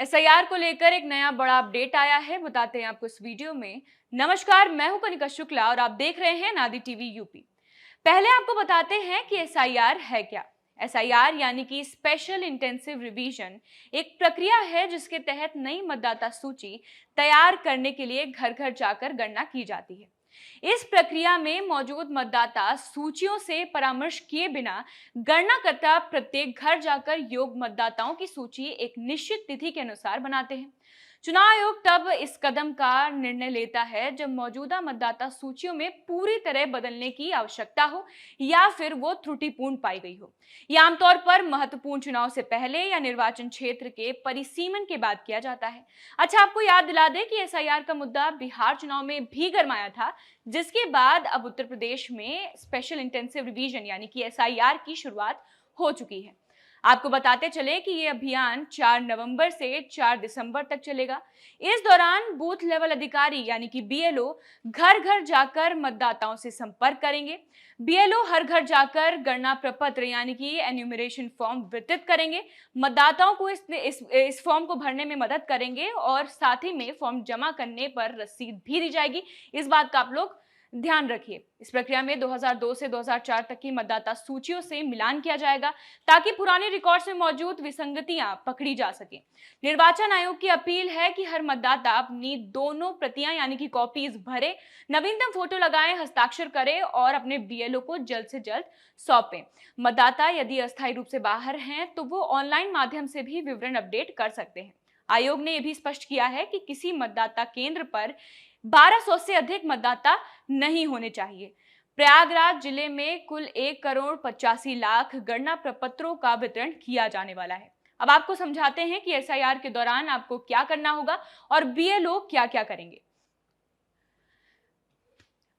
SIR को लेकर एक नया बड़ा अपडेट आया है, बताते हैं आपको इस वीडियो में। नमस्कार, मैं हूं कनिका शुक्ला और आप देख रहे हैं नादी टीवी यूपी। पहले आपको बताते हैं कि एसआईआर है क्या। एसआईआर यानी कि स्पेशल इंटेंसिव रिवीजन एक प्रक्रिया है जिसके तहत नई मतदाता सूची तैयार करने के लिए घर घर जाकर गणना की जाती है। इस प्रक्रिया में मौजूद मतदाता सूचियों से परामर्श किए बिना गणनाकर्ता प्रत्येक घर जाकर योग्य मतदाताओं की सूची एक निश्चित तिथि के अनुसार बनाते हैं। चुनाव आयोग तब इस कदम का निर्णय लेता है जब मौजूदा मतदाता सूचियों में पूरी तरह बदलने की आवश्यकता हो या फिर वो त्रुटिपूर्ण पाई गई हो। यह आमतौर पर महत्वपूर्ण चुनाव से पहले या निर्वाचन क्षेत्र के परिसीमन के बाद किया जाता है। अच्छा, आपको याद दिला दें कि एसआईआर का मुद्दा बिहार चुनाव में भी गरमाया था, जिसके बाद अब उत्तर प्रदेश में स्पेशल इंटेंसिव रिवीजन यानी कि एसआईआर की शुरुआत हो चुकी है। आपको बताते चले कि ये अभियान 4 नवंबर से 4 दिसंबर तक चलेगा। इस दौरान बूथ लेवल अधिकारी यानी कि बीएलओ घर घर जाकर मतदाताओं से संपर्क करेंगे। बीएलओ हर घर जाकर गणना प्रपत्र यानी कि एन्यूमरेशन फॉर्म वितरित करेंगे। मतदाताओं को इस फॉर्म को भरने में मदद करेंगे और साथ ही में फॉर्म जमा करने पर रसीद भी दी जाएगी। इस बात का आप लोग ध्यान रखिए। इस प्रक्रिया में 2002 से 2004 तक की मतदाता सूचियों से मिलान किया जाएगा ताकि पुराने रिकॉर्ड्स में मौजूद विसंगतियां पकड़ी जा सके। निर्वाचन आयोग की अपील है कि हर मतदाता अपनी दोनों प्रतियां यानी कि कॉपीज भरे, नवीनतम फोटो लगाएं, हस्ताक्षर करें और अपने बीएलओ को जल्द से जल्द सौंपें। मतदाता यदि अस्थायी रूप से बाहर हैं तो वो ऑनलाइन माध्यम से भी विवरण अपडेट कर सकते हैं। आयोग ने यह भी स्पष्ट किया है कि किसी मतदाता केंद्र पर 1200 से अधिक मतदाता नहीं होने चाहिए। प्रयागराज जिले में कुल 1,85,00,000 गणना प्रपत्रों का वितरण किया जाने वाला है। अब आपको समझाते हैं कि एसआईआर के दौरान आपको क्या करना होगा और बीएलओ क्या क्या करेंगे।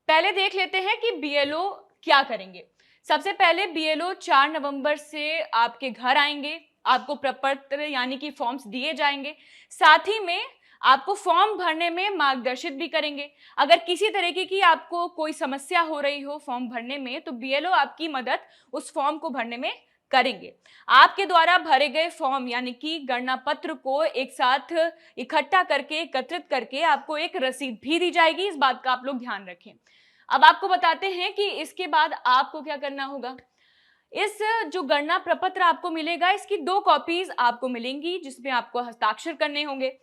पहले देख लेते हैं कि बीएलओ क्या करेंगे। सबसे पहले बीएलओ 4 नवंबर से आपके घर आएंगे, आपको प्रपत्र यानी कि फॉर्म्स दिए जाएंगे, साथ ही में आपको फॉर्म भरने में मार्गदर्शित भी करेंगे। अगर किसी तरीके की आपको कोई समस्या हो रही हो फॉर्म भरने में तो बीएलओ आपकी मदद उस फॉर्म को भरने में करेंगे। आपके द्वारा भरे गए फॉर्म यानी कि गणना पत्र को एक साथ इकट्ठा करके एकत्रित करके आपको एक रसीद भी दी जाएगी। इस बात का आप लोग ध्यान रखें। अब आपको बताते हैं कि इसके बाद आपको क्या करना होगा। इस जो गणना प्रपत्र आपको मिलेगा, इसकी 2 कॉपीज आपको मिलेंगी जिसमें आपको हस्ताक्षर करने होंगे।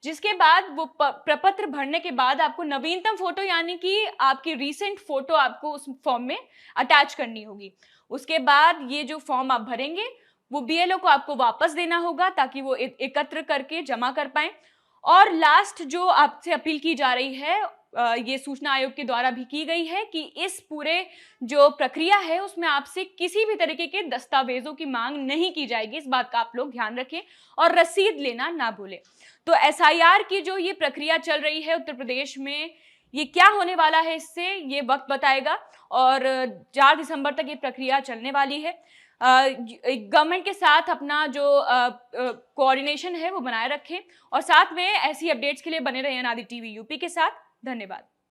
जिसके बाद वो प्रपत्र भरने के बाद आपको नवीनतम फोटो यानी कि आपकी रीसेंट फोटो आपको उस फॉर्म में अटैच करनी होगी। उसके बाद ये जो फॉर्म आप भरेंगे वो बीएलओ को आपको वापस देना होगा ताकि वो एकत्र करके जमा कर पाए। और लास्ट जो आपसे अपील की जा रही है, ये सूचना आयोग के द्वारा भी की गई है कि इस पूरे जो प्रक्रिया है उसमें आपसे किसी भी तरीके के दस्तावेजों की मांग नहीं की जाएगी। इस बात का आप लोग ध्यान रखें और रसीद लेना ना भूलें। तो एसआईआर की जो ये प्रक्रिया चल रही है उत्तर प्रदेश में, ये क्या होने वाला है इससे ये वक्त बताएगा और 4 दिसंबर तक ये प्रक्रिया चलने वाली है। गवर्नमेंट के साथ अपना जो कोऑर्डिनेशन है वो बनाए रखें और साथ में ऐसी अपडेट्स के लिए बने रहिए नादी टीवी यूपी के साथ। धन्यवाद।